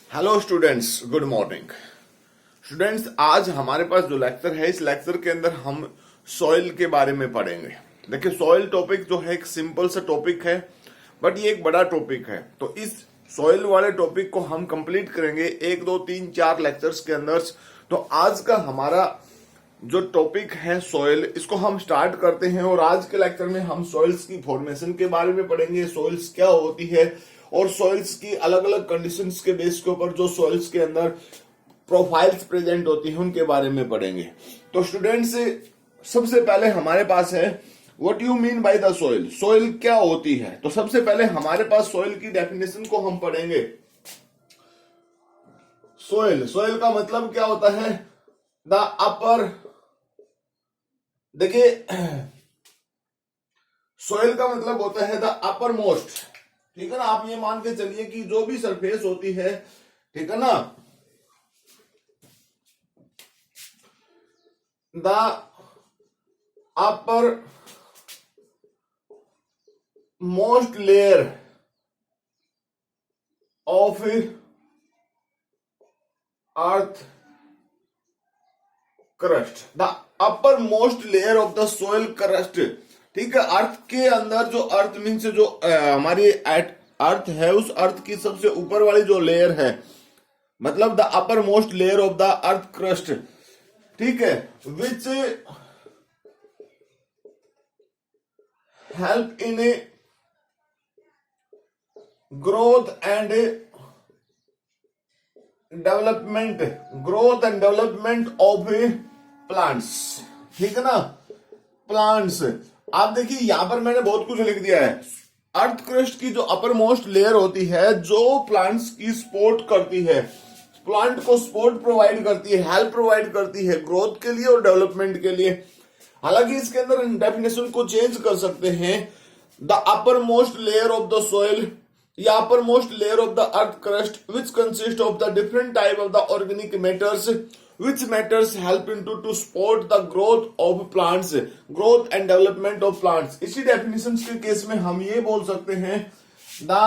Hello students, good morning. Students, आज हमारे पास जो लेक्चर है, इस लेक्चर के अंदर हम सॉइल के बारे में पढ़ेंगे। देखिए, सॉइल टॉपिक जो है एक सिंपल सा टॉपिक है, बट ये एक बड़ा टॉपिक है। तो इस सॉइल वाले टॉपिक को हम कंप्लीट करेंगे 1 2 3 4 लेक्चर्स के अंदर। तो आज का हमारा जो टॉपिक है सॉइल, इसको हम स्टार्ट करते हैं। और आज के लेक्चर में हम सॉइल्स की फॉर्मेशन के बारे में पढ़ेंगे, सॉइल्स क्या होती है और सॉइल्स की अलग अलग कंडीशंस के बेस के ऊपर जो सॉइल्स के अंदर प्रोफाइल्स प्रेजेंट होती हैं उनके बारे में पढ़ेंगे। तो स्टूडेंट्स, सबसे पहले हमारे पास है what you mean by the soil. Soil क्या होती है? तो सबसे पहले हमारे पास सॉइल की डेफिनेशन को हम पढ़ेंगे। सॉइल का मतलब क्या होता है? द अपर, देखिए सॉइल का मतलब होता है द अपर मोस्ट, ठीक है ना। आप ये मान के चलिए कि जो भी सरफेस होती है, ठीक है ना, the upper most layer of earth crust, the upper most layer of the soil crust, ठीक है। अर्थ के अंदर जो अर्थ मीन्स जो हमारी अर्थ है, उस अर्थ की सबसे ऊपर वाली जो लेयर है, मतलब the upper most layer of the earth crust, ठीक है, which help in growth and development of plants, ठीक है ना। प्लांट्स, आप देखिए यहां पर मैंने बहुत कुछ लिख दिया है। अर्थ क्रस्ट की जो अपर मोस्ट लेयर होती है, जो प्लांट्स की सपोर्ट करती है, प्लांट को सपोर्ट प्रोवाइड करती है, हेल्प प्रोवाइड करती है ग्रोथ के लिए और डेवलपमेंट के लिए। हालांकि इसके अंदर डेफिनेशन को चेंज कर सकते हैं। The upper most layer of the soil या upper most layer of the earth crust which consist of the different type of the organic matters which matters help into to support the growth of plants, growth and development of plants। इसी definition के case में हम ये बोल सकते हैं the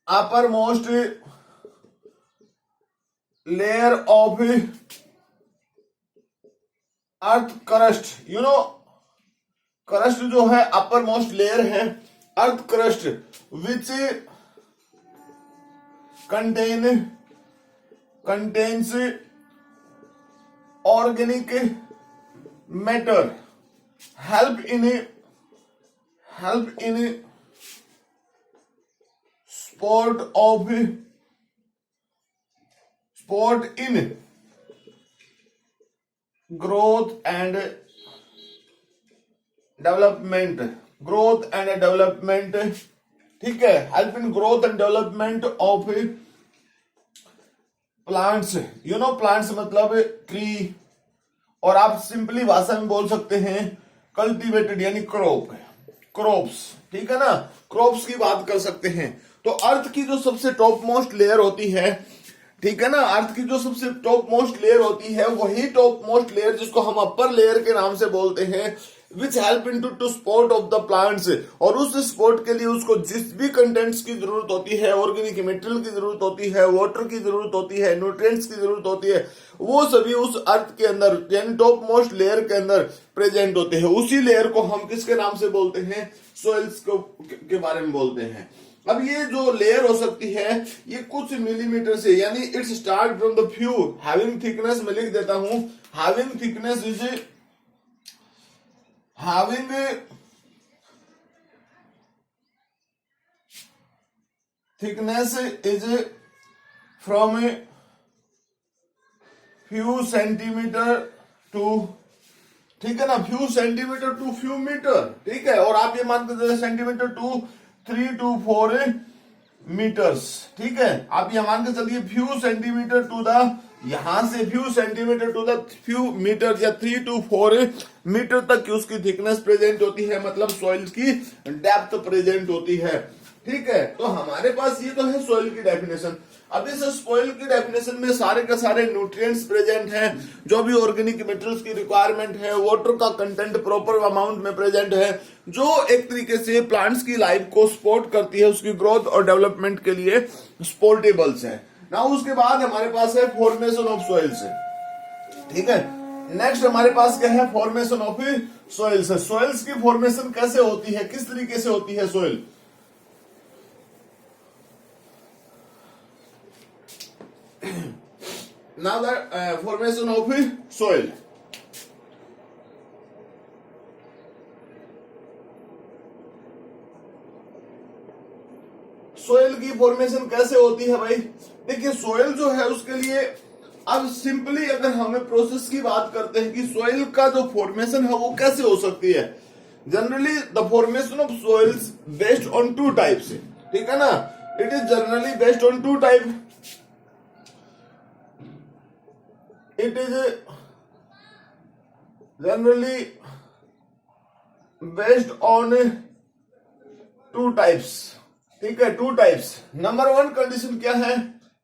upper most layer of earth crust, you know, crust जो है अपर मोस्ट लेयर है अर्थ crust, which contains organic matter help in sport in growth and development, ठीक है, help in growth and development of plants. You know, plants मतलब tree, और आप simply भाषा में बोल सकते हैं कल्टीवेटेड यानी क्रॉप्स, ठीक है ना। क्रॉप्स की बात कर सकते हैं। तो अर्थ की जो सबसे टॉप मोस्ट लेयर होती है, ठीक है ना, अर्थ की जो सबसे टॉप मोस्ट लेयर होती है वही टॉप मोस्ट लेयर जिसको हम अपर लेयर के नाम से बोलते हैं, which help into two support of the plants. और उस सपोर्ट के लिए उसको जिस भी कंटेंट्स की जरूरत होती है, ऑर्गेनिक मटेरियल की जरूरत होती है, वाटर की जरूरत होती है, न्यूट्रिएंट्स की जरूरत होती है, वो सभी उस अर्थ के अंदर यानी टॉप मोस्ट लेयर के अंदर प्रेजेंट होते हैं। उसी लेयर को हम किसके नाम से बोलते हैं? सॉइल्स के बारे में बोलते हैं। अब ये जो लेयर हो सकती है ये कुछ मिलीमीटर से, यानी it's start from the few having thickness, मैं लिख देता हूं, having thickness is having thickness is from a few centimeter to, ठीक है ना, few centimeter to few meter, ठीक है। और आप ये मान के चलिए सेंटीमीटर टू 3 to 4 मीटर्स, ठीक है। आप ये मान के चलिए few centimeter to the, यहां से few centimetre to the few metre या 3 to 4 मीटर तक की उसकी थिकनेस प्रेजेंट होती है, मतलब सॉइल की डेप्थ प्रेजेंट होती है। ठीक है, तो हमारे पास ये तो है सोइल की डेफिनेशन। अब इस सोइल की डेफिनेशन में सारे के सारे न्यूट्रिएंट्स प्रेजेंट हैं, जो भी ऑर्गेनिक मटेरियल्स की रिक्वायरमेंट है, वाटर का कंटेंट प्रॉपर अमाउंट में प्रेजेंट है, जो एक तरीके से प्लांट्स की लाइफ को सपोर्ट करती है, उसकी ग्रोथ और डेवलपमेंट के लिए सपोर्टेबल्स है ना। उसके बाद हमारे पास है फॉर्मेशन ऑफ सॉइल्स, ठीक है। नेक्स्ट हमारे पास क्या है, फॉर्मेशन ऑफ सॉइल्स है। सॉइल्स की फॉर्मेशन कैसे होती है, किस तरीके से होती है soil. Now the formation of soil. Soil की फॉर्मेशन कैसे होती है भाई? देखिए सोयल जो है उसके लिए अब सिंपली अगर हमें प्रोसेस की बात करते हैं कि सोयल का जो फॉर्मेशन है वो कैसे हो सकती है। Generally the formation of soils based on two types, ठीक है ना। It is generally based on two type. It is generally based on two types, ठीक है, two types. Number one condition क्या है,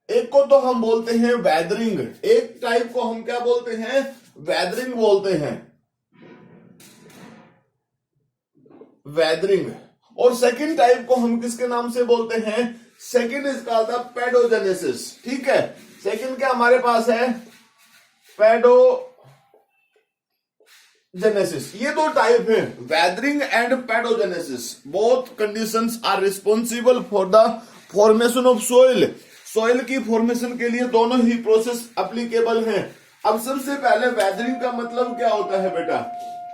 एक को तो हम बोलते हैं वेदरिंग, एक टाइप को हम क्या बोलते हैं, वेदरिंग बोलते हैं, वेदरिंग। और सेकंड टाइप को हम किसके नाम से बोलते हैं, second is called the paedogenesis, ठीक है। सेकंड क्या हमारे पास है, पेडोजेनेसिस। ये दो टाइप है, weathering and pedogenesis. Both conditions are responsible for the formation of soil. Soil की फॉर्मेशन के लिए दोनों ही प्रोसेस एप्लीकेबल हैं। अब सबसे पहले वेदरिंग का मतलब क्या होता है बेटा,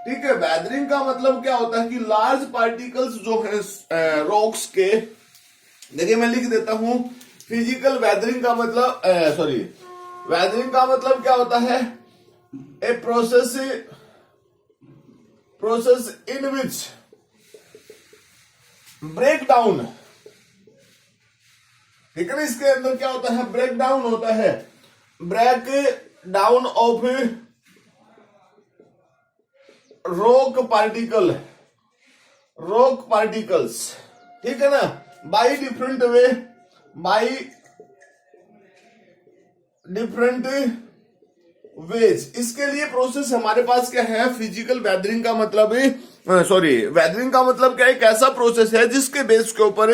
ठीक है। वेदरिंग का मतलब क्या होता है कि लार्ज पार्टिकल्स जो है रॉक्स के, देखिए मैं लिख देता हूं, फिजिकल वेदरिंग का मतलब वेदरिंग का मतलब क्या होता है, a process in which break down, ठीक है ना। इसके अंदर क्या होता है, ब्रेक डाउन होता है, break down of rock particles, ठीक है ना, by different way, by different ways. इसके लिए प्रोसेस हमारे पास क्या है, फिजिकल वेदरिंग का मतलब वेदरिंग का मतलब क्या है, एक ऐसा प्रोसेस है जिसके बेस के ऊपर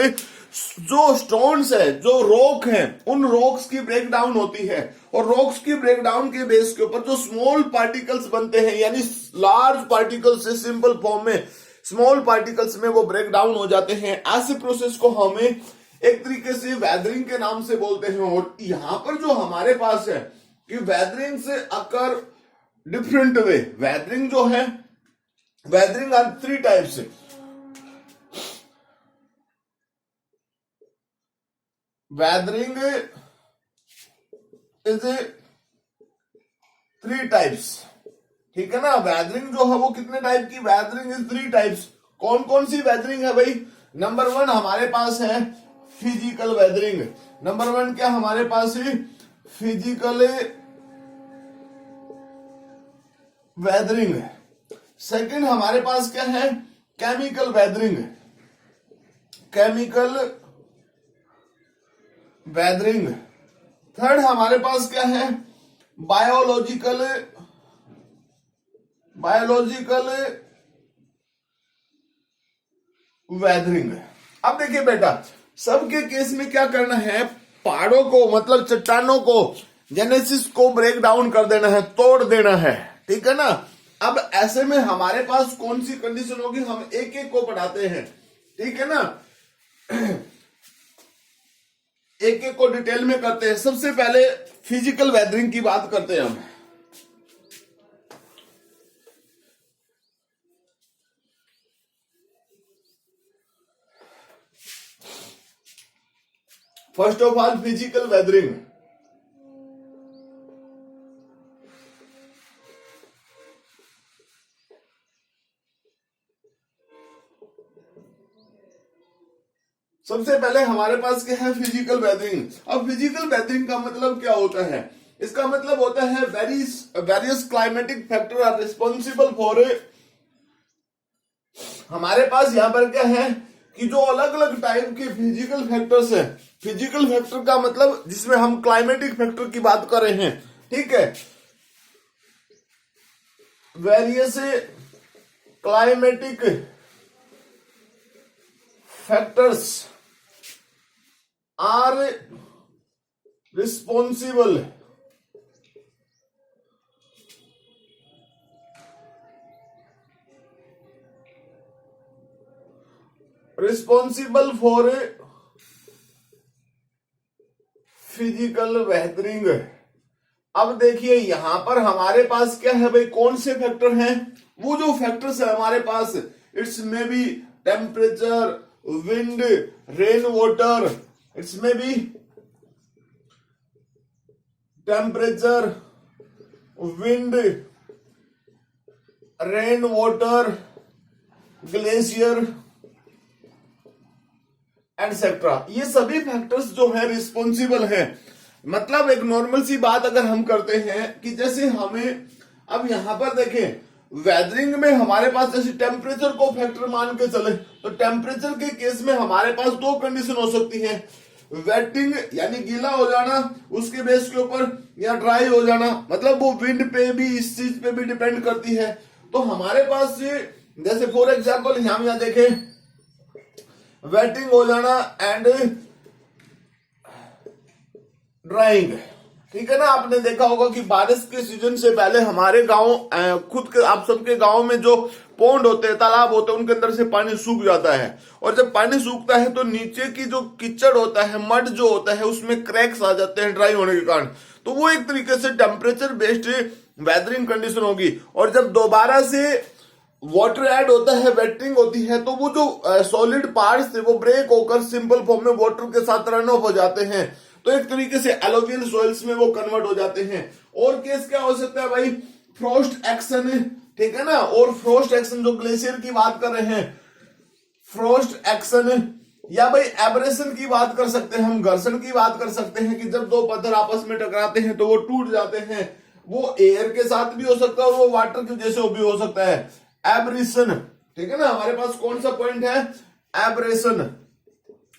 जो स्टोन्स है, जो रॉक है, उन रॉक्स की ब्रेक डाउन होती है, और रॉक्स की ब्रेक डाउन के बेस के ऊपर जो स्मॉल पार्टिकल्स बनते हैं, यानी लार्ज पार्टिकल्स से सिंपल फॉर्म में स्मॉल पार्टिकल्स में वो ब्रेक डाउन हो जाते हैं। ऐसे प्रोसेस को हमें एक तरीके से वेदरिंग के नाम से बोलते हैं। और यहां पर जो हमारे पास है कि वेदरिंग से अकर डिफरेंट वे, वेदरिंग जो है, weathering are three types, weathering is three types, ठीक है ना। वेदरिंग जो है वो कितने टाइप की, वेदरिंग इज थ्री टाइप्स। कौन कौन सी वेदरिंग है भाई, नंबर वन हमारे पास है फिजिकल वेदरिंग। नंबर वन क्या हमारे पास है, फिजिकल वेदरिंग। सेकंड हमारे पास क्या है, chemical weathering, chemical weathering. Third हमारे पास क्या है, बायोलॉजिकल वेदरिंग। अब देखिए बेटा, सबके केस में क्या करना है, पहाड़ों को मतलब चट्टानों को, जेनेसिस को ब्रेक डाउन कर देना है, तोड़ देना है, ठीक है ना। अब ऐसे में हमारे पास कौन सी कंडीशन होगी, हम एक एक को पढ़ाते हैं, ठीक है ना, एक एक को डिटेल में करते हैं। सबसे पहले फिजिकल वेदरिंग की बात करते हैं हम। First of all physical weathering, सबसे पहले हमारे पास क्या है, फिजिकल वेदरिंग। अब फिजिकल वेदरिंग का मतलब क्या होता है, इसका मतलब होता है various climatic factor are responsible for, हमारे पास यहां पर क्या है, कि जो अलग अलग टाइप के फिजिकल फैक्टर्स हैं, फिजिकल फैक्टर का मतलब जिसमें हम क्लाइमेटिक फैक्टर की बात कर रहे हैं, ठीक है, various climatic factors are responsible for physical weathering. अब देखिए यहां पर हमारे पास क्या है भाई, कौन से फैक्टर हैं, वो जो फैक्टर्स है हमारे पास, it's may be temperature, wind, rain water, it's may be temperature, wind, rain water, glacier etcetera. ये सभी फैक्टर्स जो है रिस्पॉन्सिबल है। मतलब एक नॉर्मल सी बात अगर हम करते हैं कि जैसे हमें अब यहां पर देखें, वेदरिंग में हमारे पास जैसे टेम्परेचर को फैक्टर मान के चले तो टेम्परेचर के केस में हमारे पास दो कंडीशन हो सकती है, वेटिंग यानी गीला हो जाना उसके बेस के ऊपर, या ड्राई हो जाना, मतलब वो विंड पे भी इस चीज पे भी डिपेंड करती है। तो हमारे पास जैसे फॉर एग्जाम्पल हम यहां देखें, वेटिंग हो जाना एंड ड्राइंग, ठीक है ना। आपने देखा होगा कि बारिश के सीजन से पहले हमारे गांव खुद के आप सबके गांव में जो पौंड होते हैं, तालाब होते हैं, उनके अंदर से पानी सूख जाता है, और जब पानी सूखता है तो नीचे की जो कीचड़ होता है, मड जो होता है, उसमें क्रैक्स आ जाते हैं ड्राई होने के कारण। तो वो एक तरीके से टेम्परेचर बेस्ड वेदरिंग कंडीशन होगी। और जब दोबारा से वाटर ऐड होता है, वेटरिंग होती है, तो वो जो सॉलिड पार्ट्स थे वो ब्रेक होकर सिंपल फॉर्म में वाटर के साथ रन ऑफ हो जाते हैं। तो एक तरीके से एलोवियल सॉइल्स में वो कन्वर्ट हो जाते हैं। और केस क्या हो सकता है भाई, फ्रोस्ट एक्शन, ठीक है ना। और फ्रोस्ट एक्शन जो ग्लेशियर की बात कर रहे हैं, फ्रोस्ट एक्शन, या भाई एब्रेशन की बात कर सकते हैं हम, घर्षण की बात कर सकते हैं कि जब दो पत्थर आपस में टकराते हैं तो वो टूट जाते हैं। वो एयर के साथ भी हो सकता है और वो वाटर के जैसे भी हो सकता है। एब्रेशन, ठीक है ना। हमारे पास कौन सा पॉइंट है, एब्रेशन,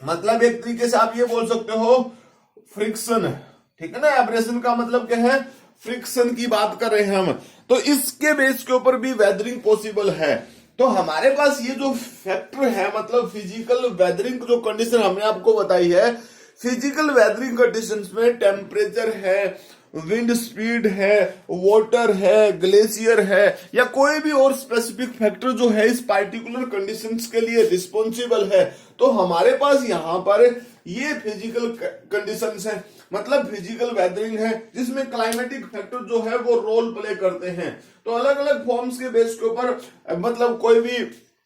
मतलब एक तरीके से आप ये बोल सकते हो फ्रिक्शन, ठीक है ना। एब्रेशन का मतलब क्या है, फ्रिक्शन की बात कर रहे हैं हम। तो इसके बेस के ऊपर भी वेदरिंग पॉसिबल है। तो हमारे पास ये जो फैक्टर है, मतलब फिजिकल वेदरिंग जो कंडीशन हमने आपको बताई है, फिजिकल वेदरिंग कंडीशंस में टेम्परेचर है, विंड स्पीड है, वाटर है, ग्लेशियर है, या कोई भी और स्पेसिफिक फैक्टर जो है इस पार्टिकुलर कंडीशंस के लिए रिस्पॉन्सिबल है। तो हमारे पास यहां पर ये फिजिकल कंडीशंस है, मतलब फिजिकल वेदरिंग है, जिसमें क्लाइमेटिक फैक्टर जो है वो रोल प्ले करते हैं। तो अलग अलग फॉर्म्स के बेस के ऊपर, मतलब कोई भी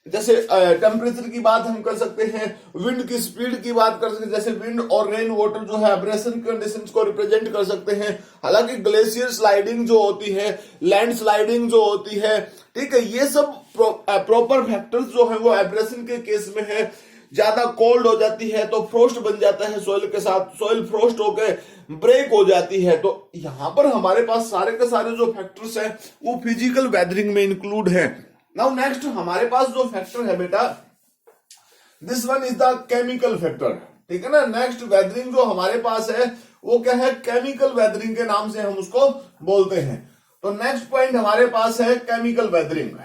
जैसे टेम्परेचर की बात हम कर सकते हैं, विंड की स्पीड की बात कर सकते हैं, जैसे विंड और रेन वाटर जो है एब्रेशन कंडीशंस को रिप्रेजेंट कर सकते हैं। हालांकि ग्लेशियर स्लाइडिंग जो होती है, लैंड स्लाइडिंग जो होती है, ठीक है, ये सब प्रॉपर फैक्टर्स जो है वो एब्रेशन के केस में है। ज्यादा कोल्ड हो जाती है तो फ्रोस्ट बन जाता है सॉइल के साथ, सॉइल फ्रोस्ट होकर ब्रेक हो जाती है। तो यहां पर हमारे पास सारे के सारे जो फैक्टर्स हैं वो फिजिकल वेदरिंग में इंक्लूड है। नाउ नेक्स्ट हमारे पास जो फैक्टर है बेटा, this one is the chemical factor, ठीक है ना। नेक्स्ट वेदरिंग जो हमारे पास है वो क्या है, केमिकल वेदरिंग के नाम से हम उसको बोलते हैं। तो नेक्स्ट पॉइंट हमारे पास है केमिकल वेदरिंग।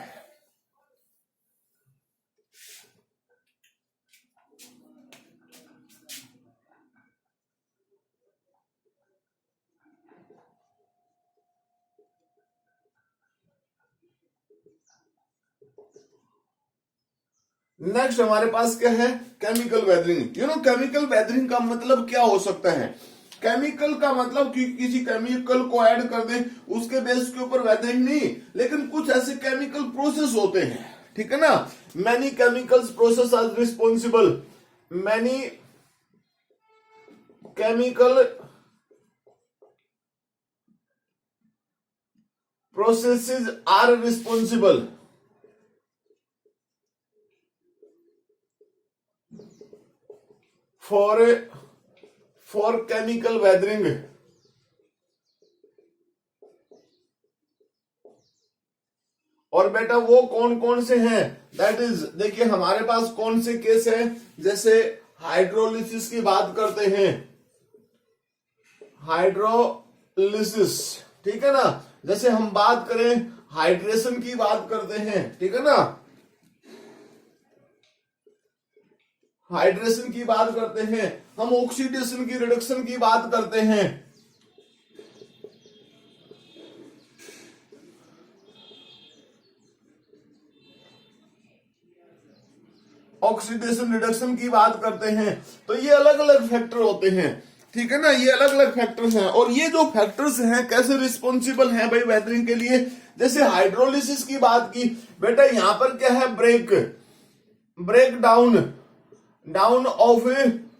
नेक्स्ट हमारे पास क्या है, chemical weathering. You know chemical weathering का मतलब क्या हो सकता है, केमिकल का मतलब कि किसी केमिकल को ऐड कर दे उसके बेस के ऊपर वेदरिंग नहीं, लेकिन कुछ ऐसे केमिकल प्रोसेस होते हैं, ठीक है ना। Many chemicals process are responsible, many chemical processes are responsible for chemical weathering. और और बेटा वो कौन कौन से हैं, दैट इज, देखिए हमारे पास कौन से केस है, जैसे हाइड्रोलिसिस की बात करते हैं, हाइड्रोलिसिस, ठीक है ना। जैसे हम बात करें हाइड्रेशन की बात करते हैं, ठीक है ना, हाइड्रेशन की बात करते हैं, हम ऑक्सीडेशन की, रिडक्शन की बात करते हैं, ऑक्सीडेशन रिडक्शन की बात करते हैं। तो ये अलग अलग फैक्टर होते हैं, ठीक है ना, ये अलग अलग फैक्टर्स हैं। और ये जो फैक्टर्स हैं कैसे रिस्पॉन्सिबल हैं भाई वेदरिंग के लिए। जैसे हाइड्रोलिसिस की बात की बेटा, यहां पर क्या है, ब्रेक डाउन ऑफ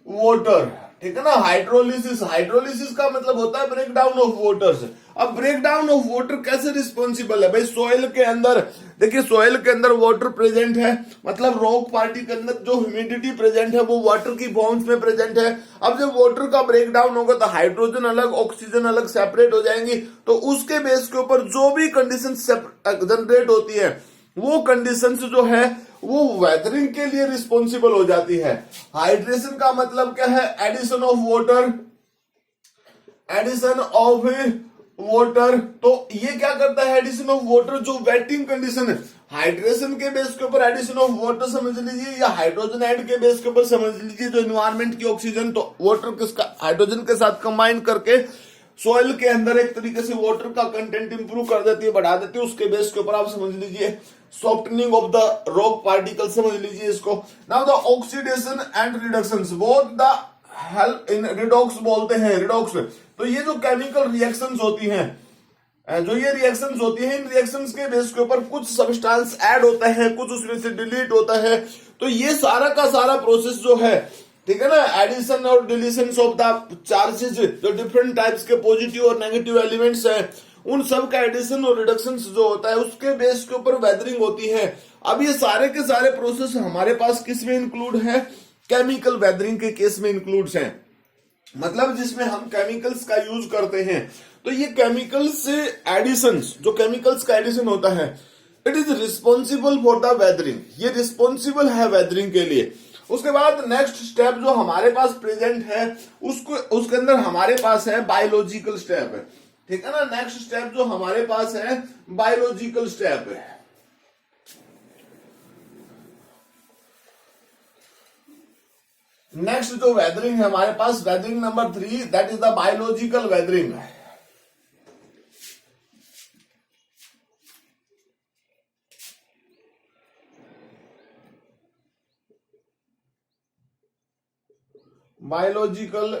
वाटर, ठीक है ना। हाइड्रोलिसिस का मतलब होता है ब्रेक डाउन ऑफ वाटर्स। अब ब्रेक डाउन ऑफ वाटर कैसे रिस्पॉन्सिबल है भाई, सोइल के अंदर, देखिए सोइल के अंदर वाटर प्रेजेंट है, मतलब रॉक पार्टी के अंदर जो ह्यूमिडिटी प्रेजेंट है वो वाटर की फॉर्म्स में प्रेजेंट है। अब जब वाटर का ब्रेक डाउन होगा तो हाइड्रोजन अलग, ऑक्सीजन अलग सेपरेट हो जाएंगी, तो उसके बेस के ऊपर जो भी कंडीशन जनरेट होती है वो कंडीशंस जो है वो वेदरिंग के लिए रिस्पॉन्सिबल हो जाती है। हाइड्रेशन का मतलब क्या है, एडिशन ऑफ वाटर, तो ये क्या करता है, एडिशन ऑफ वाटर, जो वेटिंग कंडीशन है, हाइड्रेशन के बेस के ऊपर एडिशन ऑफ वाटर समझ लीजिए, या हाइड्रोजन ऐड के बेस के ऊपर समझ लीजिए, जो एनवायरमेंट की ऑक्सीजन तो वाटर किसका, हाइड्रोजन के साथ कंबाइन करके सॉइल के अंदर एक तरीके से वाटर का कंटेंट इंप्रूव कर देती है, बढ़ा देती है, उसके बेस के ऊपर आप समझ लीजिए softening of the rock particle समझ लीजिए इसको। Now the oxidation and reductions both the help in redox बोलते हैं, रिडॉक्स। तो ये जो केमिकल रिएक्शंस होती हैं, जो ये रिएक्शंस होती हैं, इन रिएक्शंस के बेस के ऊपर कुछ सब्सटेंस ऐड होता है, कुछ उसमें से डिलीट होता है। तो ये सारा का सारा प्रोसेस जो है, ठीक है ना, एडिशन और डिलीशन ऑफ द चार्जेस, जो डिफरेंट टाइप्स के पॉजिटिव और नेगेटिव एलिमेंट्स हैं, उन सब का एडिशन और रिडक्शन जो होता है उसके बेस के ऊपर वेदरिंग होती है। अब ये सारे के सारे प्रोसेस हमारे पास किस में इंक्लूड है, केमिकल वेदरिंग के केस में इंक्लूड हैं, मतलब जिसमें हम केमिकल्स का यूज करते हैं। तो ये केमिकल्स से एडिशन, जो केमिकल्स का एडिशन होता है, it is responsible for the weathering, ये रिस्पॉन्सिबल है वेदरिंग के लिए। उसके बाद नेक्स्ट स्टेप जो हमारे पास प्रेजेंट है, उसके अंदर हमारे पास है बायोलॉजिकल स्टेप है, ठीक है ना। नेक्स्ट स्टेप जो हमारे पास है बायोलॉजिकल स्टेप है। नेक्स्ट जो वेदरिंग है हमारे पास, weathering number 3, that is the biological weathering. Biological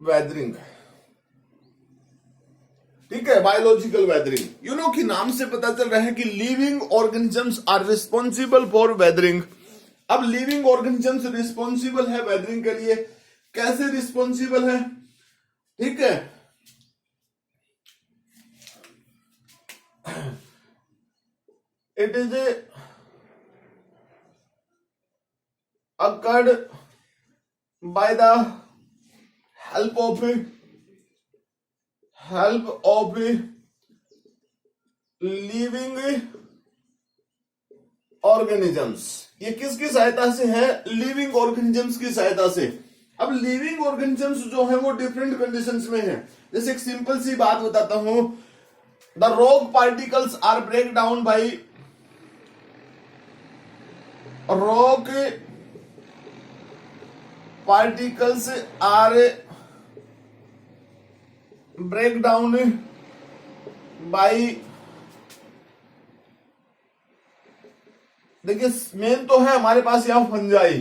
weathering, ठीक है, बायोलॉजिकल वेदरिंग। यू नो कि नाम से पता चल रहा है कि living organisms are responsible for weathering. अब लिविंग ऑर्गेनिजम्स रिस्पॉन्सिबल है वेदरिंग के लिए, कैसे रिस्पॉन्सिबल है, ठीक है। It is occurred by the help of living organisms। ये किसकी सहायता से है, लिविंग ऑर्गेनिजम्स की सहायता से। अब लिविंग ऑर्गेनिजम्स जो है वो डिफरेंट कंडीशंस में है। जैसे एक सिंपल सी बात बताता हूं, the rock particles are break down by, rock particles are break down by, देखिए मेन तो है हमारे पास यहां फंजाई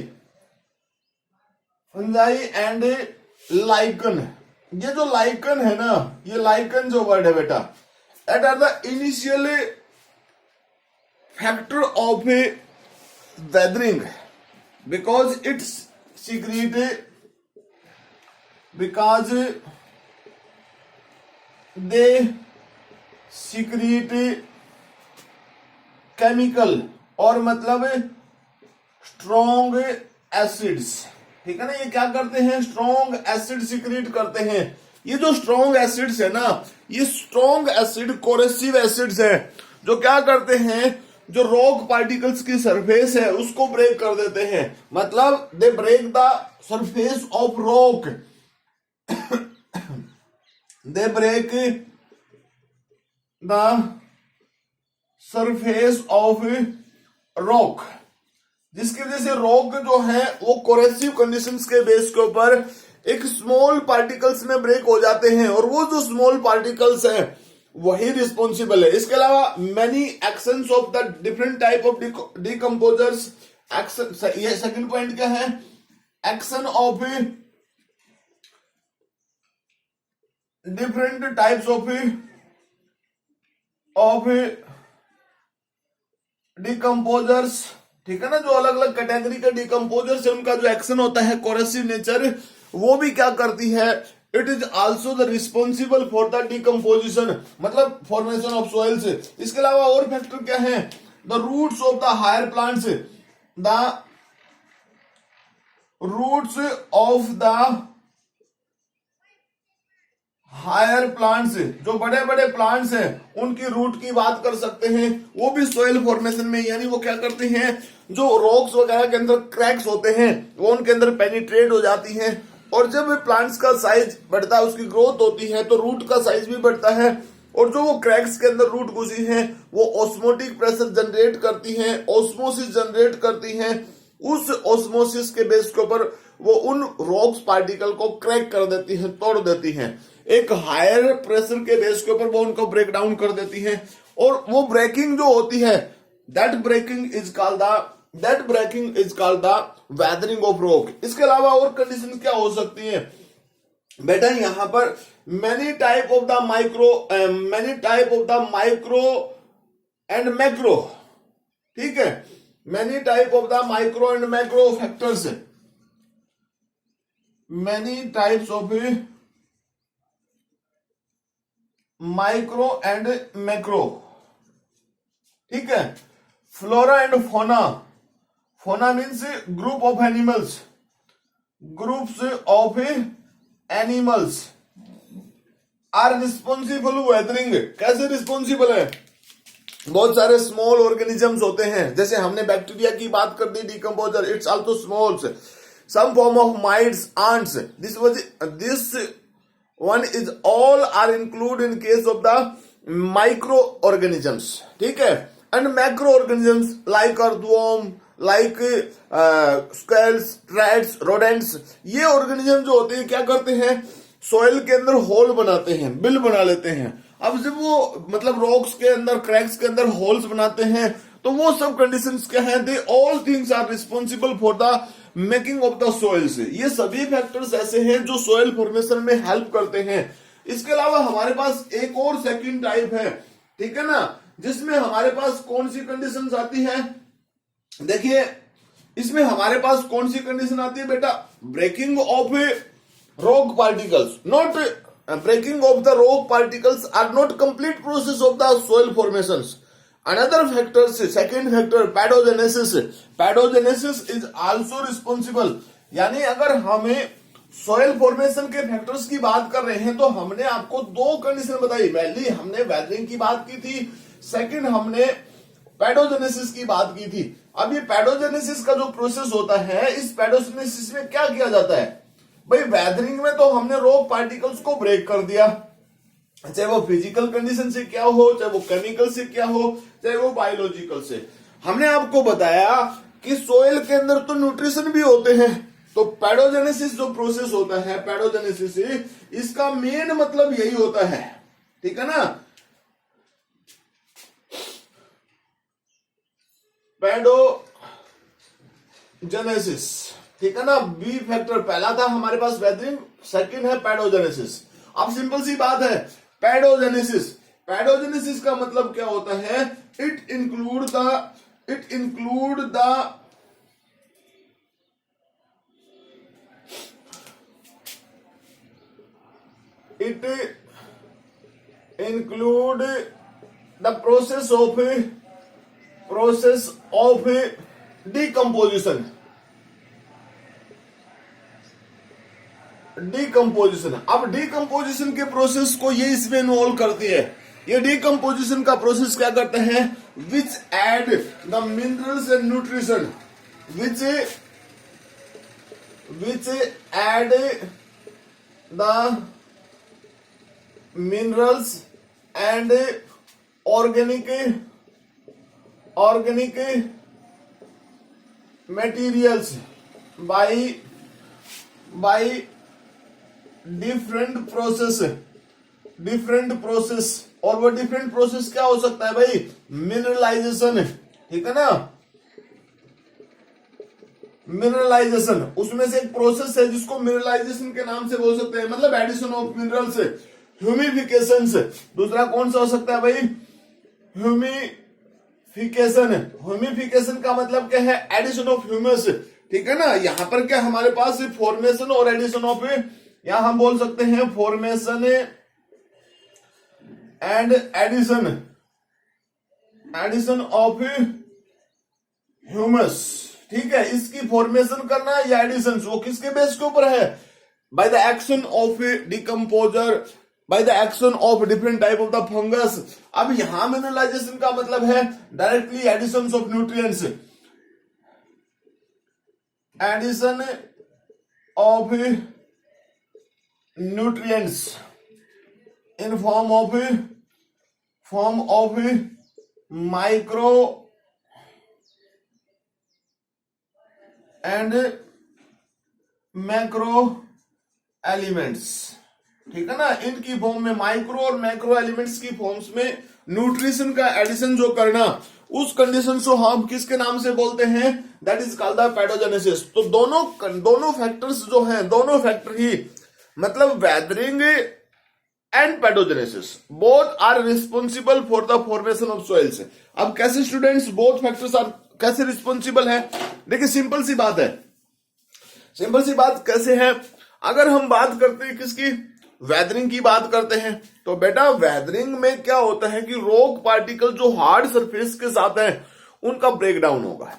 एंड लाइकन। ये जो लाइकन है ना, ये लाइकन जो वर्ड है बेटा, that are the initial factor of weathering, because it's because they secrete chemical, और मतलब स्ट्रॉन्ग एसिड्स, ठीक है ना। ये क्या करते हैं, स्ट्रॉन्ग एसिड सिक्रीट करते हैं। ये जो स्ट्रॉन्ग एसिड्स है ना, ये स्ट्रॉन्ग एसिड कोरेसिव एसिड्स है जो क्या करते हैं, जो रॉक पार्टिकल्स की सरफेस है उसको ब्रेक कर देते हैं। मतलब they break the surface of rock, they break the surface of rock, जिसकी वजह से रॉक जो है वो कोरेसिव कंडीशंस के बेस के ऊपर एक स्मॉल पार्टिकल्स में ब्रेक हो जाते हैं, और वो जो स्मॉल पार्टिकल्स हैं वही रिस्पॉन्सिबल है। इसके अलावा many actions of the different type of decomposers, action, ये सेकंड पॉइंट क्या है, action of different types of decomposers, ठीक है ना, जो अलग अलग कैटेगरी के डिकम्पोजर्स है उनका जो एक्शन होता है कोरेसिव नेचर, वो भी क्या करती है, it is also the responsible for the decomposition, मतलब फॉर्मेशन ऑफ सॉइल्स। इसके अलावा और फैक्टर क्या है, the roots of the higher plants, the roots of the higher plants, जो बड़े बड़े प्लांट्स हैं उनकी रूट की बात कर सकते हैं, वो भी सोइल फॉर्मेशन में, यानी वो क्या करते हैं, जो रॉक्स वगैरह के अंदर क्रैक्स होते हैं वो उनके अंदर पेनिट्रेट हो जाती हैं, और जब प्लांट्स का साइज बढ़ता है, उसकी ग्रोथ होती है, तो रूट का साइज भी बढ़ता है, और जो वो क्रैक्स के अंदर रूट घुसी है वो ऑस्मोटिक प्रेशर जनरेट करती हैं, ऑस्मोसिस जनरेट करती हैं, उस ऑस्मोसिस के बेस के ऊपर वो उन रॉक्स पार्टिकल को क्रैक कर देती है, तोड़ देती हैं, एक हायर प्रेशर के बेस के ऊपर वो उनको ब्रेक डाउन कर देती हैं, और वो ब्रेकिंग जो होती है, that breaking is called the weathering of rock. इसके अलावा और कंडीशन क्या हो सकती है बेटा, यहां पर many type of the micro and macro, ठीक है, many type of the micro and macro factors, many types of micro and macro, ठीक है, flora and fauna, fauna means group of animals, groups of animals are responsible weathering. कैसे responsible है, बहुत सारे small organisms होते हैं, जैसे हमने बैक्टीरिया की बात कर दी, decomposer, it's also smalls, some form of mites, ants, this one is all are included in case of the microorganisms, ठीक है, and macroorganisms like earthworm, like squirrels, rats, rodents, ये ऑर्गेनिज्म जो होते हैं क्या करते हैं, सॉइल के अंदर होल बनाते हैं, बिल बना लेते हैं। अब जब वो मतलब रॉक्स के अंदर, क्रैक्स के अंदर होल्स बनाते हैं, तो वो सब कंडीशंस क्या हैं, they all things are responsible for the making of the soils. ये सभी फैक्टर्स ऐसे हैं जो सॉइल फॉर्मेशन में हेल्प करते हैं। इसके अलावा हमारे पास एक और सेकंड टाइप है, ठीक है ना, जिसमें हमारे पास कौन सी कंडीशंस आती है, देखिए इसमें हमारे पास कौन सी कंडीशन आती है बेटा, breaking off rock particles, not breaking off the rock particles are not complete process of the soil formations. Another factor, second factor, pedogenesis, pedogenesis is also responsible, यानी अगर हमें सॉइल फॉर्मेशन के फैक्टर्स की बात कर रहे हैं तो हमने आपको दो कंडीशन बताई, पहली हमने वेदरिंग की बात की थी, सेकंड हमने पैडोजेनेसिस की बात की थी। अब ये पैडोजेनेसिस का जो प्रोसेस होता है, इस पैडोजेनेसिस में क्या किया जाता है भाई, वेदरिंग में तो हमने रॉक पार्टिकल्स को ब्रेक कर दिया, चाहे वो फिजिकल कंडीशन से क्या हो, चाहे वो केमिकल से क्या हो, चाहे वो बायोलॉजिकल से। हमने आपको बताया कि सोइल के अंदर तो न्यूट्रिशन भी होते हैं, तो पैडोजेनेसिस जो प्रोसेस होता है, पैडोजेनेसिस, इसका मेन मतलब यही होता है, ठीक है ना, पैडोजेनेसिस, ठीक है ना। बी फैक्टर पहला था हमारे पास वेदरिंग, सेकंड है पैडोजेनेसिस। अब सिंपल सी बात है, पैडोजेनेसिस, पैडोजेनेसिस का मतलब क्या होता है, it include the it include the process of decomposition, decomposition. अब डिकम्पोजिशन के प्रोसेस को ये इसमें इन्वॉल्व करती है। ये डिकम्पोजिशन का प्रोसेस क्या करते हैं, which aid the minerals and nutrition, which aid the minerals and organic materials by different process। और वो डिफरेंट प्रोसेस क्या हो सकता है भाई, मिनरलाइजेशन, ठीक है ना। मिनरलाइजेशन उसमें से एक प्रोसेस है जिसको मिनरलाइजेशन के नाम से बोल सकते हैं, मतलब एडिशन ऑफ मिनरल्स। ह्यूमिफिकेशन, दूसरा कौन सा हो सकता है भाई, ह्यूमिफिकेशन का मतलब क्या है, एडिशन ऑफ ह्यूमस, ठीक है ना। यहां पर क्या हमारे पास फॉर्मेशन और एडिशन ऑफ, यहां हम बोल सकते हैं formation and addition of humus, ठीक है। इसकी फॉर्मेशन करना या एडिशन, वो किसके बेस के ऊपर है, by the action of decomposer, by the action of different type of the fungus. अब यहां मिनरलाइजेशन का मतलब है directly addition of nutrients, addition of nutrients in form of micro and macro elements, ठीक है ना। इनकी फॉर्म में माइक्रो और मैक्रो एलिमेंट्स की फॉर्म्स में न्यूट्रिशन का एडिशन जो करना, उस कंडीशन को हम किसके नाम से बोलते हैं, that is called the pedogenesis. तो दोनों फैक्टर्स जो हैं, दोनों फैक्टर ही मतलब weathering and pedogenesis both are responsible for the formation of soils. अब कैसे स्टूडेंट्स बोथ फैक्टर्स आर कैसे रिस्पॉन्सिबल है, देखिए सिंपल सी बात कैसे है। अगर हम बात करते हैं किसकी, वेदरिंग की बात करते हैं, तो बेटा वेदरिंग में क्या होता है कि रॉक पार्टिकल जो हार्ड सरफेस के साथ है उनका ब्रेकडाउन होगा,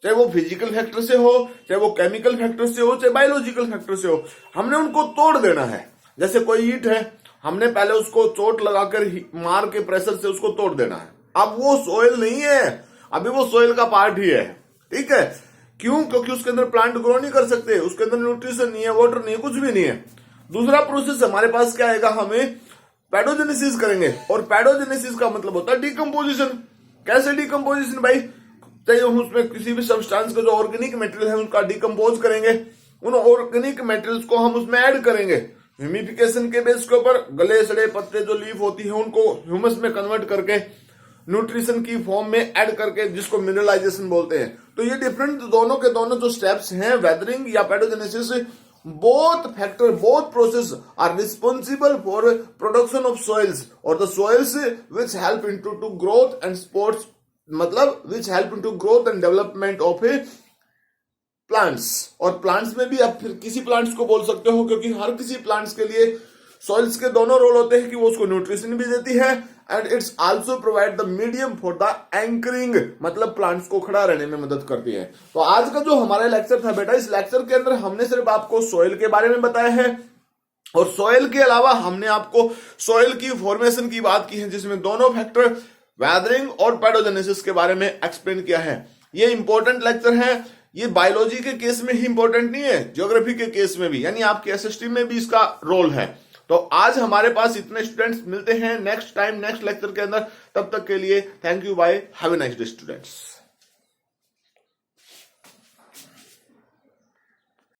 चाहे वो फिजिकल फैक्टर से हो, चाहे वो केमिकल फैक्टर से हो, चाहे बायोलॉजिकल फैक्टर से हो। हमने उनको तोड़ देना है। जैसे कोई ईंट है, हमने पहले उसको चोट लगाकर मार के प्रेशर से उसको तोड़ देना है। अब वो सोइल नहीं है, अभी वो सोइल का पार्ट ही है, ठीक है। क्यों, क्योंकि उसके अंदर प्लांट ग्रो नहीं कर सकते, उसके अंदर न्यूट्रिशन नहीं है, वाटर नहीं है, कुछ भी नहीं है। दूसरा प्रोसेस हमारे पास क्या आएगा, हमें पैडोजेनेसिस करेंगे, और पैडोजेनेसिस का मतलब होता है डिकम्पोजिशन। कैसे डिकम्पोजिशन भाई, चाहे हम उसमें किसी भी सब्सटेंस का जो ऑर्गेनिक मटेरियल है उनका डिकम्पोज करेंगे, उन ऑर्गेनिक मटेरियल्स को हम उसमें ऐड करेंगे ह्यूमिफिकेशन के बेस के ऊपर। गले सड़े पत्ते जो लीफ होती है उनको ह्यूमस में कन्वर्ट करके न्यूट्रिशन की फॉर्म में ऐड करके, जिसको मिनरलाइजेशन बोलते हैं। तो ये डिफरेंट दोनों के दोनों जो स्टेप्स हैं, वेदरिंग या पैडोजेनेसिस, both process are responsible for production of soils, or the soils which help into to growth and sports, मतलब which help into growth and development of plants. और प्लांट्स में भी आप फिर किसी प्लांट्स को बोल सकते हो, क्योंकि हर किसी प्लांट्स के लिए सॉइल्स के दोनों रोल होते हैं कि वो उसको न्यूट्रिशन भी देती है and it's also provide the medium for the anchoring, मतलब प्लांट्स को खड़ा रहने में मदद करती है। तो आज का जो हमारा लेक्चर था बेटा, इस लेक्चर के अंदर हमने सिर्फ आपको सॉइल के बारे में बताया है, और सॉइल के अलावा हमने आपको सॉइल की फॉर्मेशन की बात की है, जिसमें दोनों फैक्टर वेदरिंग और पैडोजेनेसिस के बारे में एक्सप्लेन किया है। ये इंपॉर्टेंट लेक्चर है, ये बायोलॉजी के केस में ही इंपॉर्टेंट नहीं है, ज्योग्राफी के केस में भी, यानी आपके एसएसटी में भी इसका रोल है। तो आज हमारे पास इतने स्टूडेंट्स मिलते हैं नेक्स्ट टाइम नेक्स्ट लेक्चर के अंदर। तब तक के लिए thank you, bye, have a nice day students.